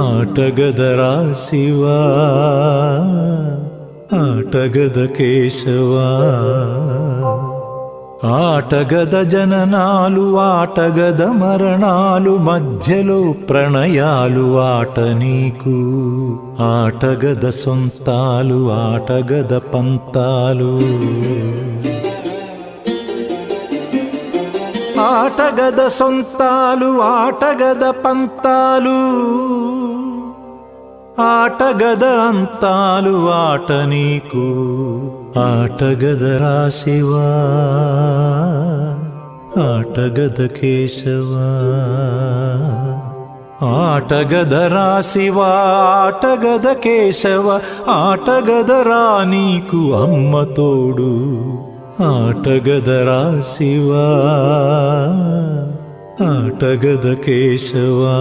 ఆటగదరా శివా, ఆటగద కేశవా. ఆటగద జననాలు, ఆటగద మరణాలు, మధ్యలో ప్రణయాలు ఆట నీకు. ఆటగద సొంతాలు, ఆటగద పంతాలు. ఆటగద సొంతాలు, ఆటగద పంతాలు, ఆటగద అంతాలు ఆట నీకు. ఆటగదరా శివా, ఆటగద కేశవా. ఆటగదరా శివా, ఆటగద కేశవ. ఆటగదరా నీకు అమ్మ తోడు. ఆటగదరా శివా, ఆటగద కేశవా.